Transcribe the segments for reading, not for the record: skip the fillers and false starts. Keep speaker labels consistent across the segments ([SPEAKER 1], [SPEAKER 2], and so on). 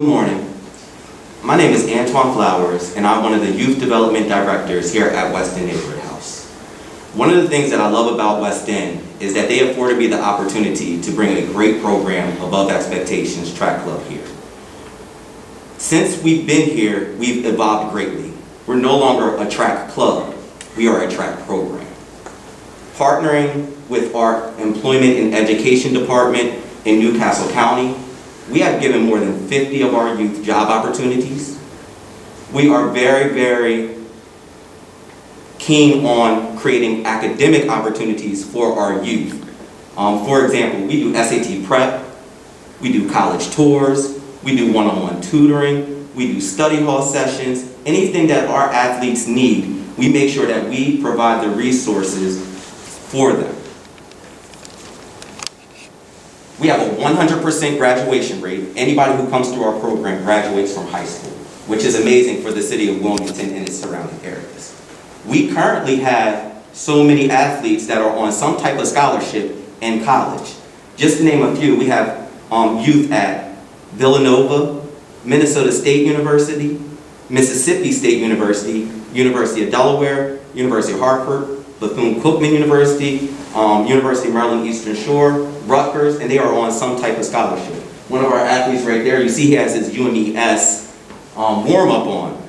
[SPEAKER 1] Good morning. My name is Antwain Flowers, and I'm one of the Youth Development Directors here at West End Neighborhood House. One of the things that I love about West End is that they afforded me the opportunity to bring a great program, Above Xpectations Track Club here. Since we've been here, we've evolved greatly. We're no longer a track club, we are a track program. Partnering with our Employment and Education Department in Newcastle County, we have given more than 50 of our youth job opportunities. We are very, very keen on creating academic opportunities for our youth. For example, we do SAT prep, we do college tours, we do one-on-one tutoring, we do study hall sessions. Anything that our athletes need, we make sure that we provide the resources for them. We have a 100% graduation rate. Anybody who comes through our program graduates from high school, which is amazing for the city of Wilmington and its surrounding areas. We currently have so many athletes that are on some type of scholarship in college. Just to name a few, we have youth at Villanova, Minnesota State University, Mississippi State University, University of Delaware, University of Hartford, Bethune-Cookman University, University of Maryland Eastern Shore, Rutgers, and they are on some type of scholarship. One of our athletes right there, you see he has his UMES warm-up on.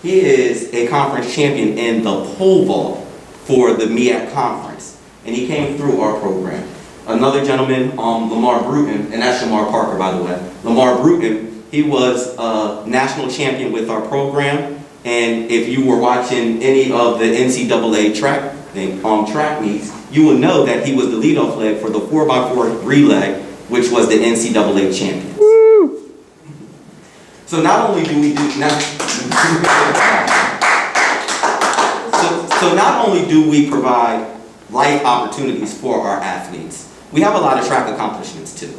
[SPEAKER 1] He is a conference champion in the pole vault for the MEAC conference, and he came through our program. Another gentleman, Lamar Bruton, and that's Shamar Parker, by the way. Lamar Bruton, he was a national champion with our program, and if you were watching any of the NCAA track meets, you will know that he was the leadoff leg for the 4x4 relay, which was the NCAA champions. Woo! So not only do we not only do we provide life opportunities for our athletes, we have a lot of track accomplishments too.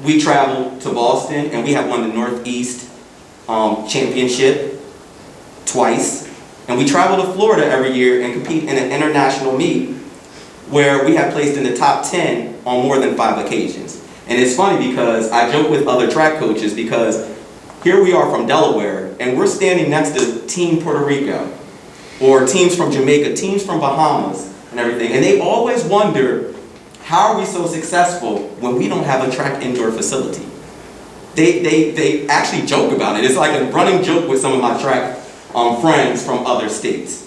[SPEAKER 1] We travel to Boston and we have won the Northeast Championship twice. And we travel to Florida every year and compete in an international meet where we have placed in the top 10 on more than 5 occasions. And it's funny because I joke with other track coaches because here we are from Delaware and we're standing next to Team Puerto Rico or teams from Jamaica, teams from Bahamas and everything. And they always wonder, how are we so successful when we don't have a track indoor facility? They actually joke about it. It's like a running joke with some of my track friends from other states.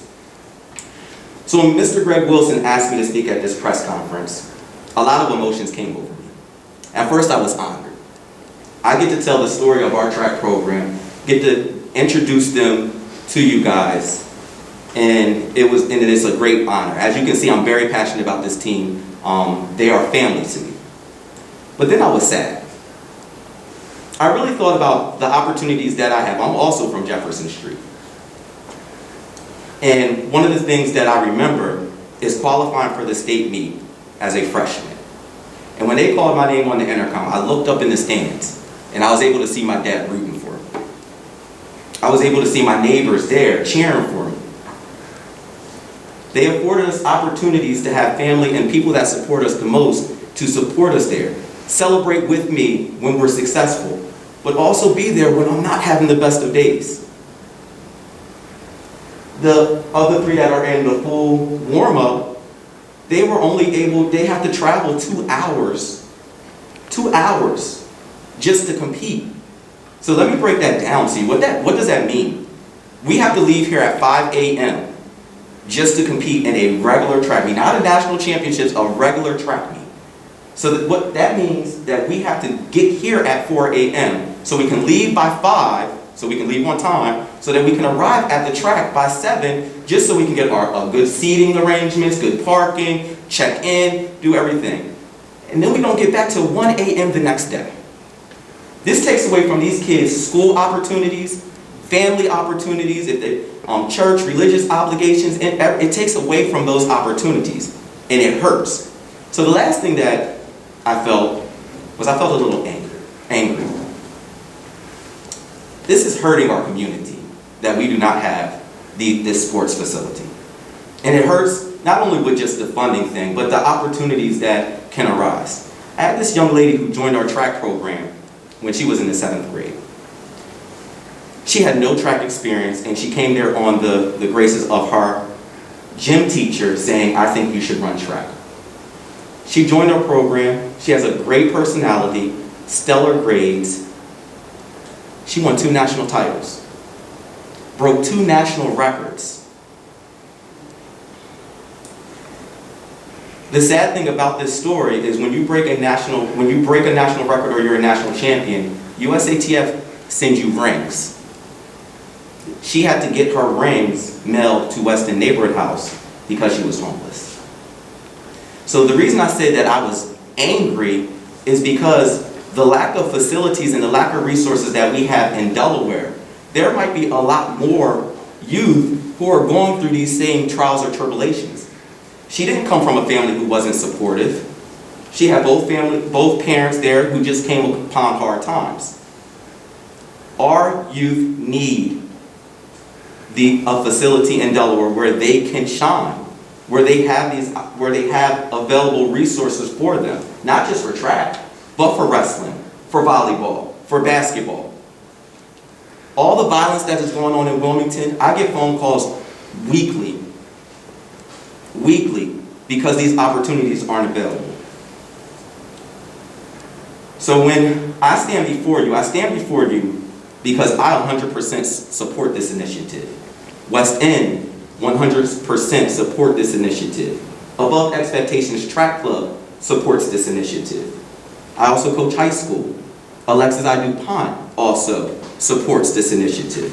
[SPEAKER 1] So when Mr. Greg Wilson asked me to speak at this press conference, a lot of emotions came over me. At first I was honored. I get to tell the story of our track program, get to introduce them to you guys, and it is a great honor. As you can see, I'm very passionate about this team. They are family to me. But then I was sad. I really thought about the opportunities that I have. I'm also from Jefferson Street. And one of the things that I remember is qualifying for the state meet as a freshman. And when they called my name on the intercom, I looked up in the stands and I was able to see my dad rooting for me. I was able to see my neighbors there cheering for me. They afforded us opportunities to have family and people that support us the most to support us there. Celebrate with me when we're successful, but also be there when I'm not having the best of days. The other 3 that are in the full warm-up, they have to travel 2 hours just to compete. So let me break that down to you. What does that mean? We have to leave here at 5 a.m. just to compete in a regular track meet, not a national championships, a regular track meet. So what that means that we have to get here at 4 a.m. so we can leave by 5, so we can leave on time, so that we can arrive at the track by 7, just so we can get our good seating arrangements, good parking, check in, do everything. And then we don't get back till 1 a.m. the next day. This takes away from these kids school opportunities, family opportunities, if they church, religious obligations, and it takes away from those opportunities, and it hurts. So the last thing that I felt a little angry. This is hurting our community that we do not have this sports facility. And it hurts not only with just the funding thing, but the opportunities that can arise. I had this young lady who joined our track program when she was in the 7th grade. She had no track experience, and she came there on the graces of her gym teacher saying, I think you should run track. She joined our program. She has a great personality, stellar grades. She won 2 national titles, broke 2 national records. The sad thing about this story is when you break a national record or you're a national champion, USATF sends you rings. She had to get her rings mailed to Weston Neighborhood House because she was homeless. So the reason I said that I was angry is because the lack of facilities and the lack of resources that we have in Delaware, there might be a lot more youth who are going through these same trials or tribulations. She didn't come from a family who wasn't supportive. She had both parents there who just came upon hard times. Our youth need a facility in Delaware where they can shine, where they have available resources for them, not just for track, but for wrestling, for volleyball, for basketball. All the violence that is going on in Wilmington, I get phone calls weekly, because these opportunities aren't available. So when I stand before you because I 100% support this initiative. West End 100% support this initiative. Above Xpectations Track Club supports this initiative. I also coach high school. Alexis DuPont also supports this initiative.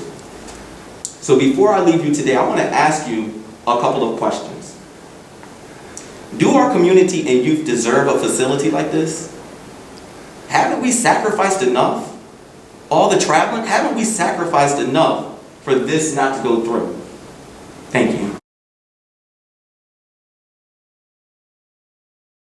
[SPEAKER 1] So before I leave you today, I want to ask you a couple of questions. Do our community and youth deserve a facility like this? Haven't we sacrificed enough? All the traveling, haven't we sacrificed enough for this not to go through? Thank you.